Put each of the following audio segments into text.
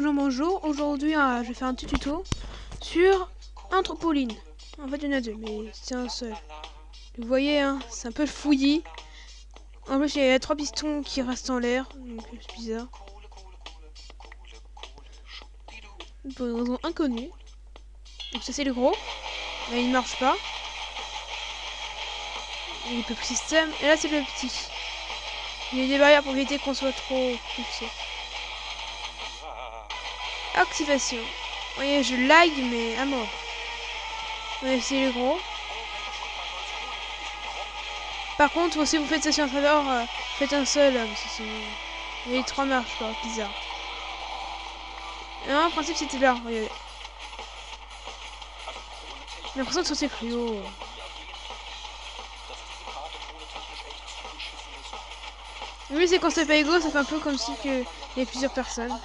Bonjour. Aujourd'hui, je vais faire un petit tuto sur un trampoline. En fait, il y en a deux, mais c'est un seul. Vous voyez, hein, c'est un peu fouillis. En plus, il y a trois pistons qui restent en l'air, donc c'est bizarre. Pour une raison inconnue. Donc ça, c'est le gros. Là, il ne marche pas. Il est peu plus système. Et là, c'est le petit. Il y a des barrières pour éviter qu'on soit trop poussé. Activation. Vous voyez, je lag, mais à mort. Ouais, c'est le gros. Par contre, si vous faites ça sur un serveur, faites un seul. Et les trois marchent pas, bizarre. Non, en principe c'était là, regardez. J'ai l'impression que c'est plus haut. Oui, c'est quand c'est pas égaux, ça fait un peu comme si il y a plusieurs personnes.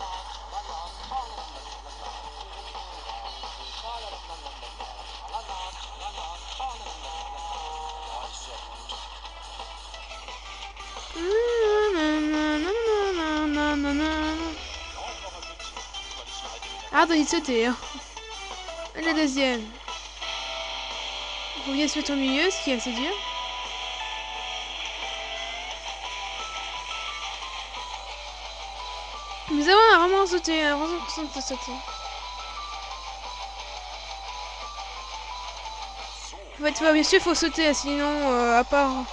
Ah, t'as dit de sauter, hein. La deuxième. Vous vouliez se mettre au milieu, ce qui est assez dur. Nous avons vraiment sauté, 100% de sauter. En fait, bien sûr, faut sauter, sinon, à part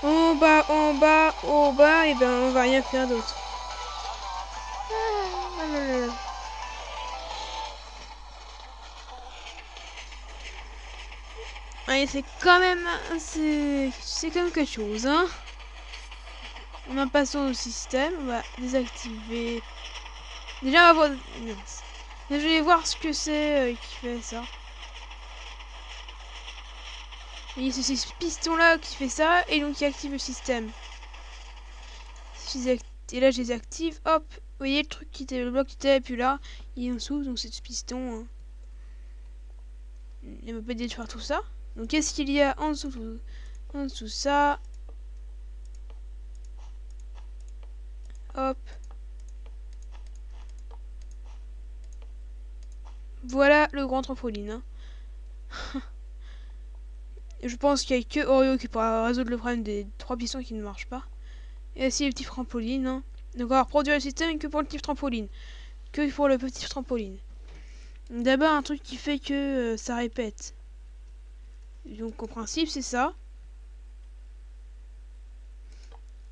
en bas, et ben on va rien faire d'autre. Allez, c'est quand même quelque chose, hein. En passant au système, on va désactiver. Déjà, on va voir. Mince. Je vais voir ce que c'est qui fait ça. Et c'est ce piston là qui fait ça, et donc qui active le système. Et là, je les active, hop. Vous voyez le bloc qui était, et puis là, il est en dessous, donc c'est ce piston. Hein. Il va pas détruire tout ça. Donc, qu'est-ce qu'il y a en dessous? En dessous, ça. Hop. Voilà le grand trampoline. Hein. Je pense qu'il n'y a que Oreo qui pourra résoudre le problème des trois pistons qui ne marchent pas. Et aussi les petits trampolines. Hein. Donc on va reproduire le système que pour le petit trampoline. Que pour le petit trampoline. D'abord un truc qui fait que ça répète. Donc en principe c'est ça.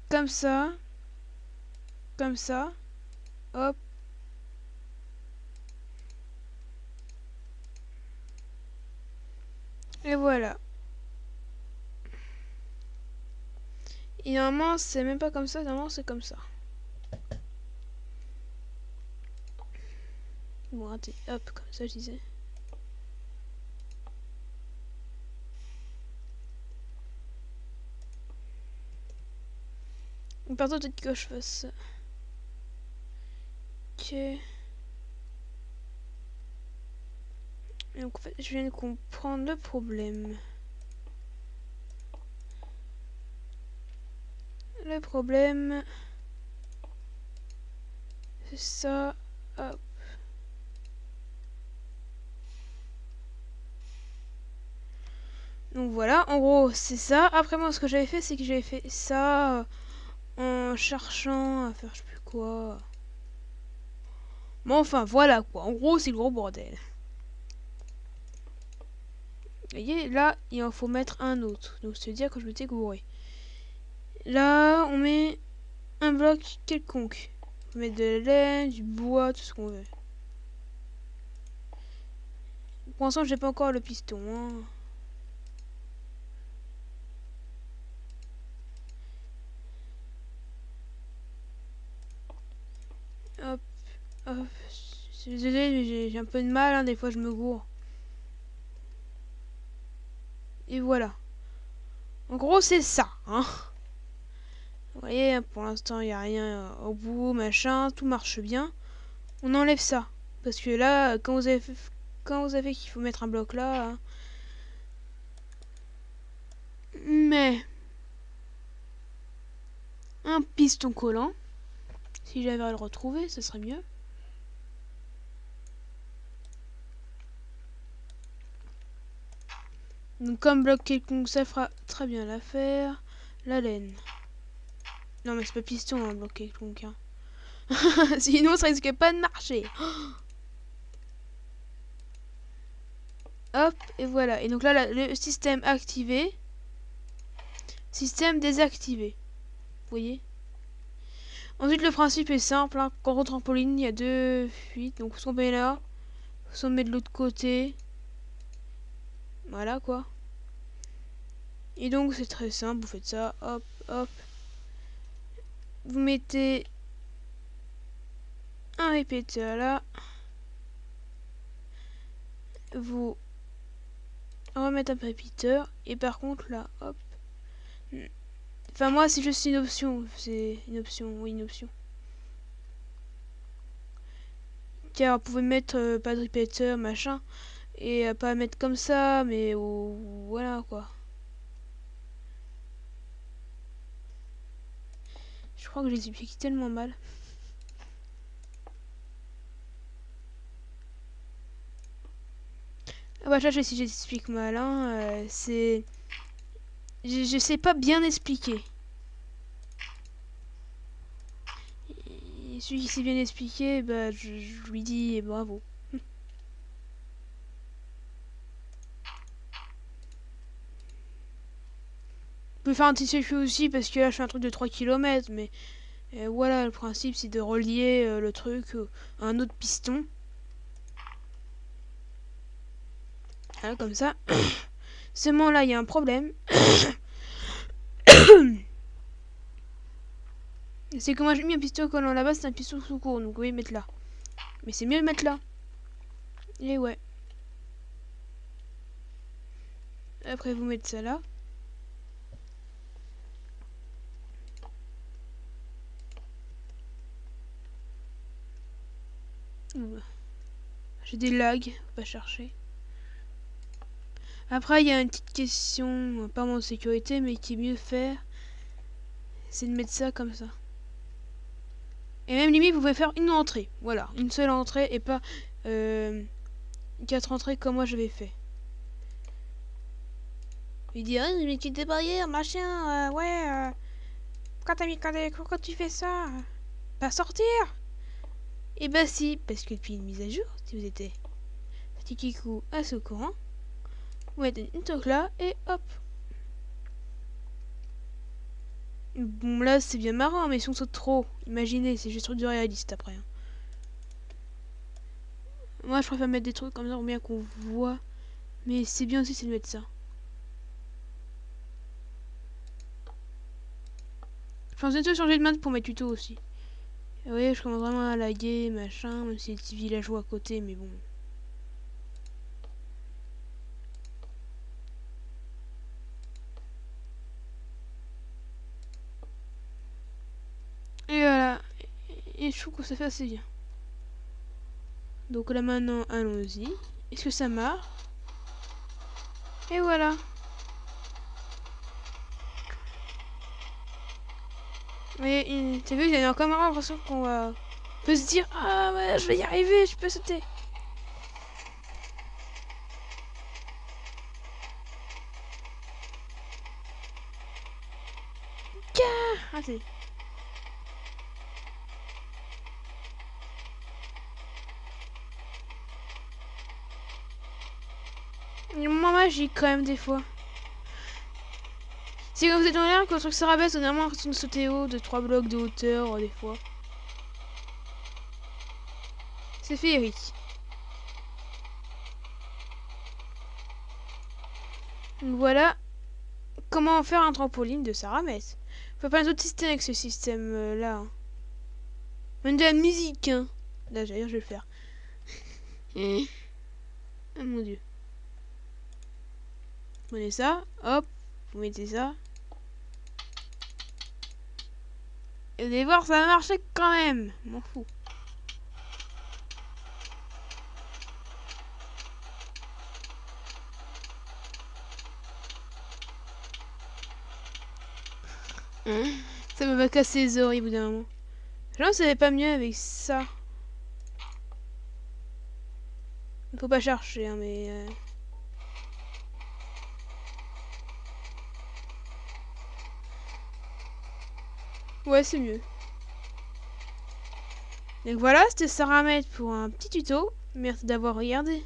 Comme ça. Comme ça. Hop. Et voilà. Et normalement c'est même pas comme ça, normalement c'est comme ça. Bon, attendez, hop, comme ça je disais. Pardon, peut-être que je fasse ça. Ok. Donc en fait, je viens de comprendre le problème. Le problème, c'est ça. Hop. Donc voilà, en gros, c'est ça. Après, moi, ce que j'avais fait, c'est que j'avais fait ça en cherchant à faire je sais plus quoi. Bon, enfin, voilà quoi. En gros, c'est le gros bordel. Vous voyez, là, il en faut mettre un autre. Donc, c'est-à-dire que je m'étais gouré. Là, on met un bloc quelconque. On met de la laine, du bois, tout ce qu'on veut. Pour l'instant, j'ai pas encore le piston. Hein. Hop, hop. Désolé, mais j'ai un peu de mal. Hein, des fois, je me gourre. Et voilà. En gros, c'est ça. Hein. Vous voyez, pour l'instant, il n'y a rien au bout, machin, tout marche bien. On enlève ça. Parce que là, quand vous avez qu'il faut mettre un bloc là... Hein. Mais... un piston collant. Si j'avais à le retrouver, ce serait mieux. Donc comme bloc quelconque, ça fera très bien l'affaire. La laine. Non mais c'est pas piston, un bloc quelconque. Hein. Sinon ça risque pas de marcher. Hop, et voilà. Et donc là, le système activé. Système désactivé. Vous voyez? Ensuite, le principe est simple. Hein. Quand on rentre en trampoline, il y a deux fuites. Donc, on met là. On met de l'autre côté. Voilà, quoi. Et donc, c'est très simple. Vous faites ça. Hop, hop. Vous mettez un répéteur là. Vous remettez un répéteur. Et par contre, là, hop. Enfin, moi, c'est juste une option. C'est une option. Oui, une option. Car vous pouvez mettre pas de répéteur, machin. Et pas mettre comme ça, mais voilà quoi. Je crois que je les explique tellement mal. Ah bah là, si j'explique mal, hein, c'est... Je sais pas bien expliquer. Et celui qui sait bien expliquer, bah je lui dis bravo. Vous pouvez faire un petit circuit aussi, parce que là je fais un truc de 3 km, mais voilà, le principe c'est de relier le truc à un autre piston. Voilà, comme ça. Seulement là, il y a un problème. C'est que moi j'ai mis un piston collant là-bas, c'est un piston sous court, donc oui, mettre là. Mais c'est mieux de mettre là. Et ouais. Après vous mettez ça là. J'ai des lags, faut pas chercher. Après il y a une petite question, pas en sécurité, mais qui est mieux faire. C'est de mettre ça comme ça. Et même limite vous pouvez faire une entrée. Voilà, une seule entrée et pas 4 entrées comme moi j'avais fait. Il dit ah, mais quitte des barrières, machin, ouais. Pourquoi tu fais ça? Pas sortir? Et bah si, parce que depuis une mise à jour, si vous étiez petit coup à ce courant, vous mettez une toque là et hop. Bon là c'est bien marrant, mais si on saute trop, imaginez, c'est juste du réaliste après. Hein. Moi je préfère mettre des trucs comme ça pour bien qu'on voit, mais c'est bien aussi c'est de mettre ça. Je pense bientôt changer de map pour mes tutos aussi. Vous voyez, je commence vraiment à laguer, machin, même si les petits villageois à côté, mais bon. Et voilà. Et je trouve que ça fait assez bien. Donc là maintenant, allons-y. Est-ce que ça marche? Et voilà. Mais t'as vu, il y a quand même l'impression qu'on va... On peut se dire, ah ouais, je vais y arriver, je peux sauter. Ah, c'est... Il y a un moment magique quand même des fois. Si quand vous êtes en l'air, que le truc se rabaisse, on a vraiment l'impression de sauter haut de 3 blocs de hauteur des fois. C'est féerique. Donc voilà comment faire un trampoline de Saramès. Faut pas un autre système avec ce système là. Hein. Même de la musique. Hein. Là, d'ailleurs, je vais le faire. Oh mon dieu. Vous prenez ça, hop, vous mettez ça. Et vous allez voir, ça va marcher quand même. M'en fous. Ça me va casser les oreilles au bout d'un moment. Je ne savais pas mieux avec ça. Faut pas chercher, hein, mais... Ouais, c'est mieux. Donc voilà, c'était Sarah Ahmed pour un petit tuto. Merci d'avoir regardé.